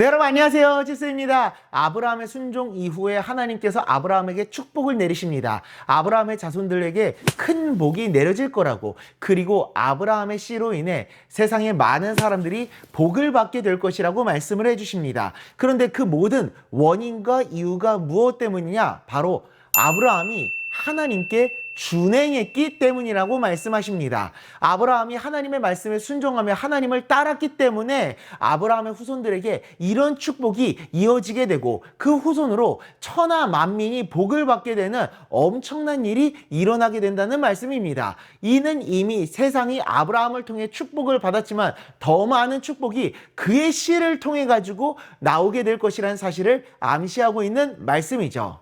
네, 여러분 안녕하세요. 지스입니다. 아브라함의 순종 이후에 하나님께서 아브라함에게 축복을 내리십니다. 아브라함의 자손들에게 큰 복이 내려질 거라고, 그리고 아브라함의 씨로 인해 세상의 많은 사람들이 복을 받게 될 것이라고 말씀을 해주십니다. 그런데 그 모든 원인과 이유가 무엇 때문이냐? 바로 아브라함이 하나님께 준행했기 때문이라고 말씀하십니다. 아브라함이 하나님의 말씀에 순종하며 하나님을 따랐기 때문에 아브라함의 후손들에게 이런 축복이 이어지게 되고, 그 후손으로 천하 만민이 복을 받게 되는 엄청난 일이 일어나게 된다는 말씀입니다. 이는 이미 세상이 아브라함을 통해 축복을 받았지만 더 많은 축복이 그의 씨를 통해 가지고 나오게 될 것이라는 사실을 암시하고 있는 말씀이죠.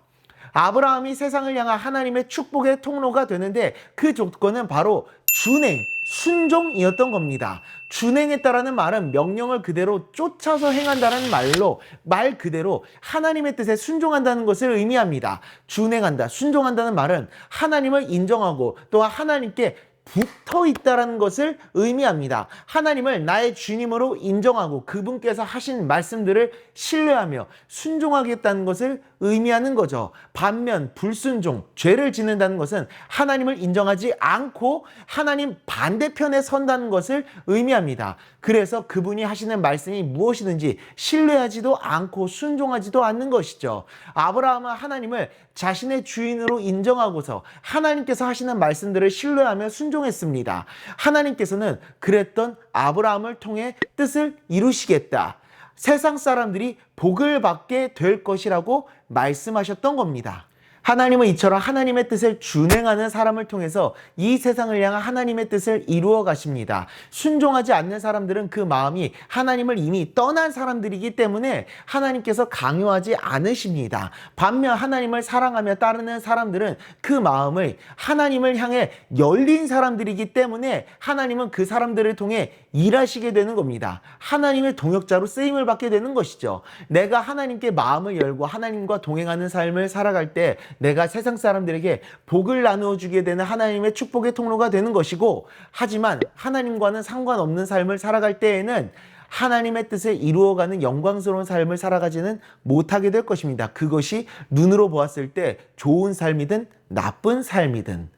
아브라함이 세상을 향한 하나님의 축복의 통로가 되는데 그 조건은 바로 준행, 순종이었던 겁니다. 준행했다라는 말은 명령을 그대로 쫓아서 행한다는 말로, 말 그대로 하나님의 뜻에 순종한다는 것을 의미합니다. 준행한다, 순종한다는 말은 하나님을 인정하고 또한 하나님께 붙어 있다라는 것을 의미합니다. 하나님을 나의 주님으로 인정하고 그분께서 하신 말씀들을 신뢰하며 순종하겠다는 것을 의미하는 거죠. 반면 불순종, 죄를 짓는다는 것은 하나님을 인정하지 않고 하나님 반대편에 선다는 것을 의미합니다. 그래서 그분이 하시는 말씀이 무엇이든지 신뢰하지도 않고 순종하지도 않는 것이죠. 아브라함은 하나님을 자신의 주인으로 인정하고서 하나님께서 하시는 말씀들을 신뢰하며 순종했습니다. 하나님께서는 그랬던 아브라함을 통해 뜻을 이루시겠다, 세상 사람들이 복을 받게 될 것이라고 말씀하셨던 겁니다. 하나님은 이처럼 하나님의 뜻을 준행하는 사람을 통해서 이 세상을 향한 하나님의 뜻을 이루어 가십니다. 순종하지 않는 사람들은 그 마음이 하나님을 이미 떠난 사람들이기 때문에 하나님께서 강요하지 않으십니다. 반면 하나님을 사랑하며 따르는 사람들은 그 마음을 하나님을 향해 열린 사람들이기 때문에 하나님은 그 사람들을 통해 일하시게 되는 겁니다. 하나님의 동역자로 쓰임을 받게 되는 것이죠. 내가 하나님께 마음을 열고 하나님과 동행하는 삶을 살아갈 때 내가 세상 사람들에게 복을 나누어 주게 되는 하나님의 축복의 통로가 되는 것이고, 하지만 하나님과는 상관없는 삶을 살아갈 때에는 하나님의 뜻을 이루어가는 영광스러운 삶을 살아가지는 못하게 될 것입니다. 그것이 눈으로 보았을 때 좋은 삶이든 나쁜 삶이든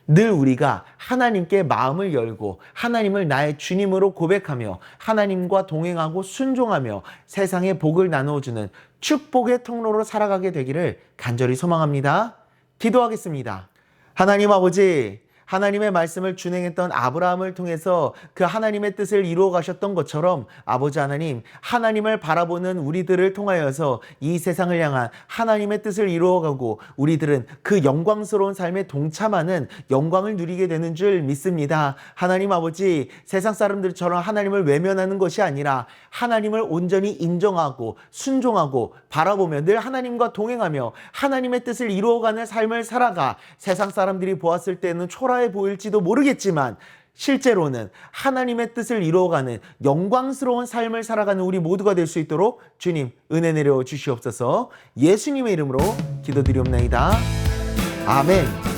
늘 우리가 하나님께 마음을 열고 하나님을 나의 주님으로 고백하며 하나님과 동행하고 순종하며 세상에 복을 나누어주는 축복의 통로로 살아가게 되기를 간절히 소망합니다. 기도하겠습니다. 하나님 아버지, 하나님의 말씀을 준행했던 아브라함을 통해서 그 하나님의 뜻을 이루어 가셨던 것처럼 아버지 하나님, 하나님을 바라보는 우리들을 통하여서 이 세상을 향한 하나님의 뜻을 이루어가고 우리들은 그 영광스러운 삶에 동참하는 영광을 누리게 되는 줄 믿습니다. 하나님 아버지, 세상 사람들처럼 하나님을 외면하는 것이 아니라 하나님을 온전히 인정하고 순종하고 바라보며 늘 하나님과 동행하며 하나님의 뜻을 이루어가는 삶을 살아가 세상 사람들이 보았을 때는 초라해 보일지도 모르겠지만 실제로는 하나님의 뜻을 이루어가는 영광스러운 삶을 살아가는 우리 모두가 될 수 있도록 주님 은혜 내려 주시옵소서. 예수님의 이름으로 기도드리옵나이다. 아멘.